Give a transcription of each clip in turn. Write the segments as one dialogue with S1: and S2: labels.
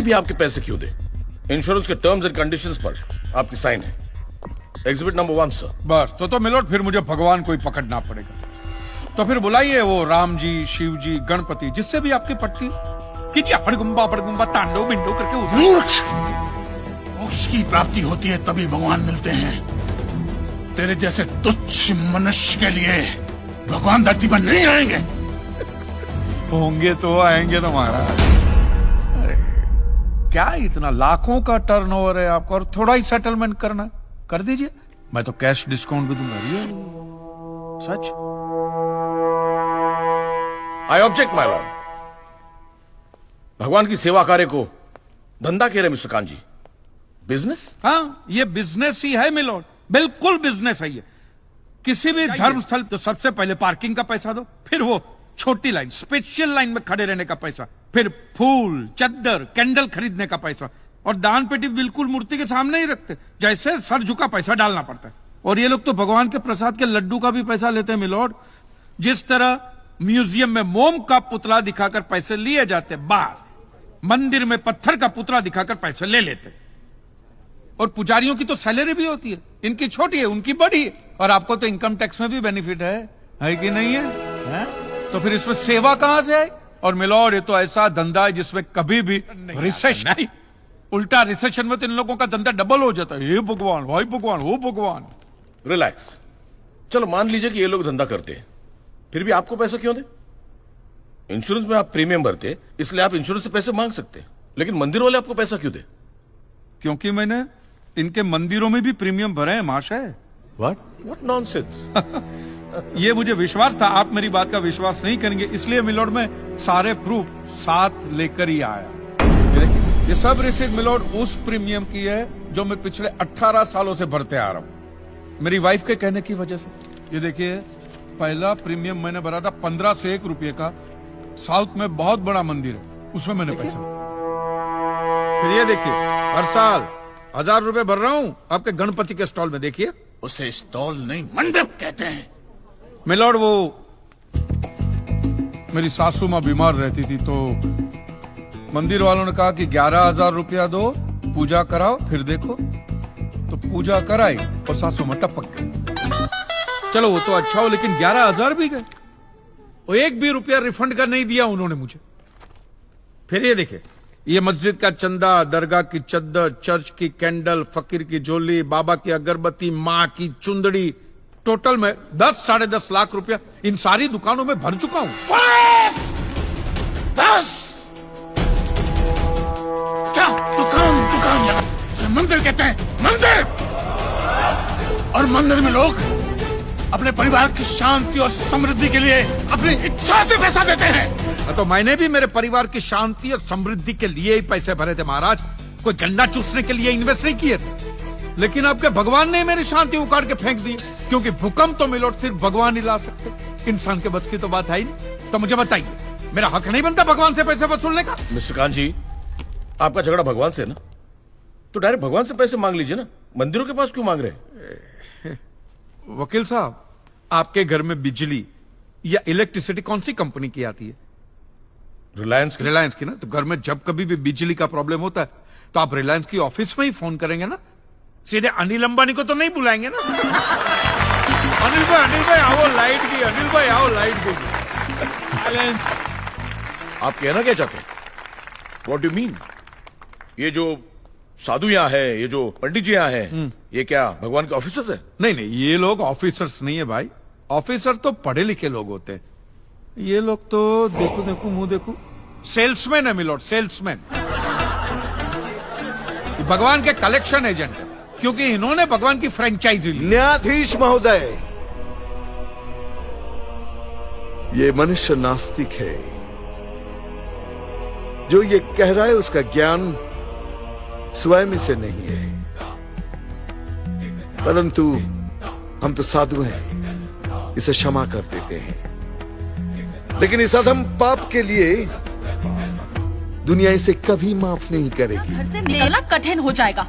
S1: Company भी आपके पैसे क्यों दे? इंश्योरेंस के टर्म्स एंड कंडीशंस पर आपकी साइन है। Exhibit number 1 sir.
S2: बस तो मिलोड फिर मुझे भगवान को ही पकड़ना पड़ेगा। तो फिर बुलाइए वो राम जी, शिव जी, गणपति, जिससे भी आपकी पटती कीजिए। हड़गुम्बा तांडव बिंडो करके उधर।
S3: मूर्ख! मोक्ष की प्राप्ति होती है तभी भगवान मिलते हैं। तेरे जैसे तुच्छ मनुष्य के लिए भगवान धरती पर नहीं आएंगे।
S2: होंगे तो आएंगे ना महाराज। अरे क्या इतना लाखों का टर्नओवर है आपको, और थोड़ा ही सेटलमेंट करना, कर दीजिए। मैं तो कैश डिस्काउंट भी दूंगा। सच।
S1: I object my lord. भगवान की सेवा कार्य को धंधा कह रहे मिस्टर कांत जी, बिजनेस?
S2: हाँ, ये बिजनेस ही है मिलोड, बिल्कुल बिजनेस है ये। किसी भी धर्म स्थल तो सबसे पहले पार्किंग का पैसा दो, फिर वो छोटी लाइन, स्पेशल लाइन में खड़े रहने का पैसा, फिर फूल, चद्दर, कैंडल खरीदने का पैसा, और दान पेटी बिल्कुल मूर्ति के सामने ही रखते, जैसे सर झुका पैसा डालना पड़ता है। और ये लोग तो भगवान के प्रसाद के लड्डू का भी पैसा लेते हैं मिलोड। जिस तरह म्यूजियम में मोम का पुतला दिखाकर पैसे लिए जाते, बस मंदिर में पत्थर का पुतला दिखाकर पैसे ले लेते। और पुजारियों की तो सैलरी भी होती है, इनकी छोटी है, उनकी बड़ी है। और आपको तो इनकम टैक्स में भी बेनिफिट है कि नहीं है? तो फिर इसमें सेवा कहां से है? और मिलोड ये तो ऐसा धंधा है जिसमें कभी भी रिसेशन नहीं, उल्टा रिसेशन में तो इन लोगों का धंधा डबल हो जाता है। हे भगवान, भाई भगवान, हो भगवान।
S1: रिलैक्स। चलो मान लीजिए कि ये लोग धंधा करते हैं, फिर भी आपको पैसा क्यों दे? इंश्योरेंस में आप प्रीमियम भरते, इसलिए आप इंश्योरेंस से पैसे मांग सकते हैं, लेकिन मंदिर वाले आपको पैसा क्यों दे?
S2: क्योंकि मैंने इनके मंदिरों में भी प्रीमियम भरे हैं महाशय।
S1: What nonsense?
S2: ये मुझे विश्वास था, आप मेरी बात का विश्वास नहीं करेंगे, इसलिए मिलोड में सारे प्रूफ साथ लेकर ही आया। ये सब रिसीट मिलोड उस प्रीमियम की है जो मैं पिछले 18 सालों से भरते आ रहा हूं, मेरी वाइफ के कहने की वजह से। ये देखिए, पहला प्रीमियम मैंने भरा था 1501 रुपये का, साउथ में बहुत बड़ा मंदिर है, उसमें मैंने पैसा। फिर ये देखिए, हर साल 1000 रुपए भर रहा हूं आपके गणपति के स्टॉल में। देखिए,
S3: उसे स्टॉल नहीं मंडप कहते हैं।
S2: मिलोड वो मेरी सासू माँ बीमार रहती थी, तो मंदिर वालों ने कहा कि 11,000 रुपया दो, पूजा कराओ, फिर देखो। तो पूजा कराई और सासू माँ टपक गई। चलो वो तो अच्छा हो, लेकिन 11,000 भी गए, वो एक भी रुपया रिफंड का नहीं दिया उन्होंने मुझे। फिर ये देखिए, ये मस्जिद का चंदा, दरगाह की चद्दर, चर्च की कैंडल, फकीर की झोली, बाबा की अगरबत्ती, माँ की चुंदड़ी, टोटल में 10-10.5 लाख रुपया इन सारी दुकानों में भर चुका हूं।
S3: बस! क्या दुकान लगा? इसे मंदिर कहते हैं, मंदिर! और मंदिर में लोग अपने परिवार की शांति और समृद्धि के लिए अपनी इच्छा से पैसा देते हैं।
S2: तो मैंने भी मेरे परिवार की शांति और समृद्धि के लिए ही पैसे भरे थे महाराज, कोई गन्ना चूसने के लिए इन्वेस्ट नहीं किए थे। लेकिन आपके भगवान ने मेरी शांति उखाड़ के फेंक दी, क्योंकि भूकंप तो मिलोड सिर्फ भगवान ही ला सकते, इंसान के बस की तो बात है ही नहीं। तो मुझे बताइए, मेरा हक नहीं बनता भगवान से पैसे वसूलने का?
S1: मिस्टर कांत जी, आपका झगड़ा भगवान से है ना, तो डायरेक्ट भगवान से पैसे मांग लीजिए ना, मंदिरों के पास क्यों मांग रहे हैं?
S2: वकील साहब, आपके घर में बिजली या इलेक्ट्रिसिटी कौन सी कंपनी की आती है?
S1: रिलायंस
S2: की ना। तो घर में जब कभी भी बिजली का प्रॉब्लम होता है तो आप रिलायंस की ऑफिस में ही फोन करेंगे ना, सीधे अनिल अंबानी को तो नहीं बुलाएंगे ना। अनिल भाई आओ लाइट की, अनिल भाई आओ लाइट की।
S1: आप कहना क्या चाहते हैं? What do mean? ये जो साधु यहाँ है, ये जो पंडित जी यहाँ है, ये क्या भगवान के ऑफिसर्स है?
S2: नहीं, ये लोग ऑफिसर्स नहीं है भाई, ऑफिसर तो पढ़े लिखे लोग होते हैं। ये लोग तो देखो मुंह देखो, सेल्समैन है मिलोड, सेल्समैन। भगवान के कलेक्शन एजेंट है, क्योंकि इन्होंने भगवान की फ्रेंचाइजी ली।
S4: न्यायाधीश महोदय, ये मनुष्य नास्तिक है। जो ये कह रहा है उसका ज्ञान स्वयं से नहीं है, परंतु हम तो साधु हैं, इसे क्षमा कर देते हैं। लेकिन इस अधम पाप के लिए दुनिया इसे कभी माफ नहीं करेगी।
S5: घर से निकलना कठिन हो जाएगा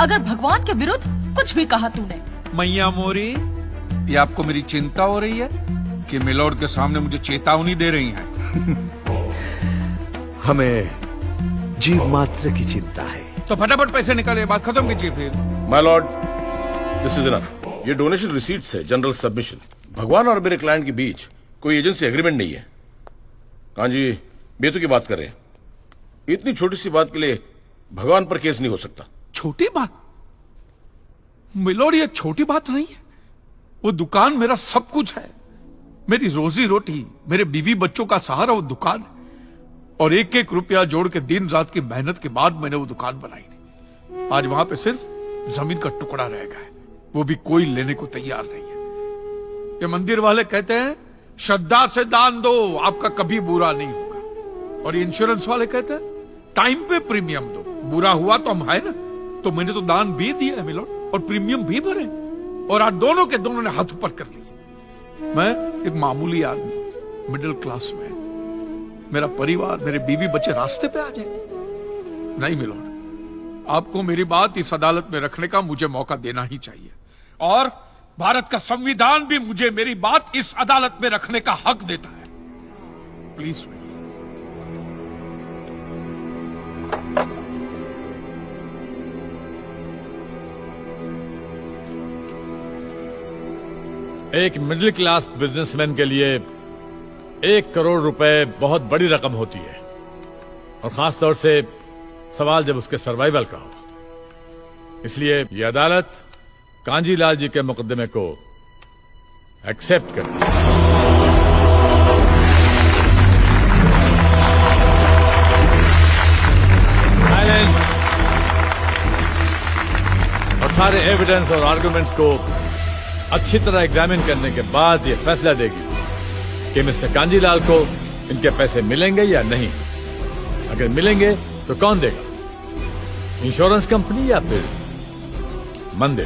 S5: अगर भगवान के विरुद्ध कुछ भी कहा तूने।
S2: मैया मोरी, ये आपको मेरी चिंता हो रही है कि मिलोड के सामने मुझे चेतावनी दे रही हैं?
S4: हमें जीव मात्र की चिंता है।
S2: तो फटाफट पैसे निकाले, बात खत्म कीजिए फिर।
S1: My Lord, this is enough. ये डोनेशन रिसीट्स है, जनरल सबमिशन। भगवान और मेरे क्लाइंट के बीच कोई एजेंसी एग्रीमेंट नहीं है। कांजी बेतु की बात कर रहे हैं। इतनी छोटी सी बात के लिए भगवान पर केस नहीं हो सकता।
S2: छोटी बात मिलोड, ये छोटी बात नहीं है। वो दुकान मेरा सब कुछ है, मेरी रोजी रोटी, मेरे बीवी बच्चों का सहारा वो दुकान है। और एक एक रुपया जोड़ के दिन रात की मेहनत के बाद मैंने वो दुकान बनाई थी। आज वहां पे सिर्फ जमीन का टुकड़ा रह गया है, वो भी कोई लेने को तैयार नहीं है। ये मंदिर वाले कहते हैं श्रद्धा से दान दो, आपका कभी बुरा नहीं होगा। और ये इंश्योरेंस वाले कहते हैं टाइम पे प्रीमियम दो, बुरा हुआ तो हम है ना। तो मैंने तो दान भी दिया है मिलोड, और प्रीमियम भी भरे, और आज दोनों के दोनों ने हाथ ऊपर कर लिए। मैं एक मामूली आदमी, मिडिल क्लास में, मेरा परिवार, मेरे बीवी बच्चे रास्ते पे आ जाएंगे। नहीं मिलोड, आपको मेरी बात इस अदालत में रखने का मुझे मौका देना ही चाहिए। और भारत का संविधान भी मुझे मेरी बात इस अदालत में रखने का हक देता है। प्लीज
S6: एक मिडिल क्लास बिजनेसमैन के लिए 1 करोड़ रुपए बहुत बड़ी रकम होती है, और खास तौर से सवाल जब उसके सर्वाइवल का हो। इसलिए यह अदालत कांजीलाल जी के मुकदमे को एक्सेप्ट करती है। साइलेंस। और सारे एविडेंस और आर्गुमेंट्स को अच्छी तरह एग्जामिन करने के बाद यह फैसला देगी कि मिस्टर कांजीलाल को इनके पैसे मिलेंगे या नहीं। अगर मिलेंगे तो कौन देगा, इंश्योरेंस कंपनी या फिर मंदिर?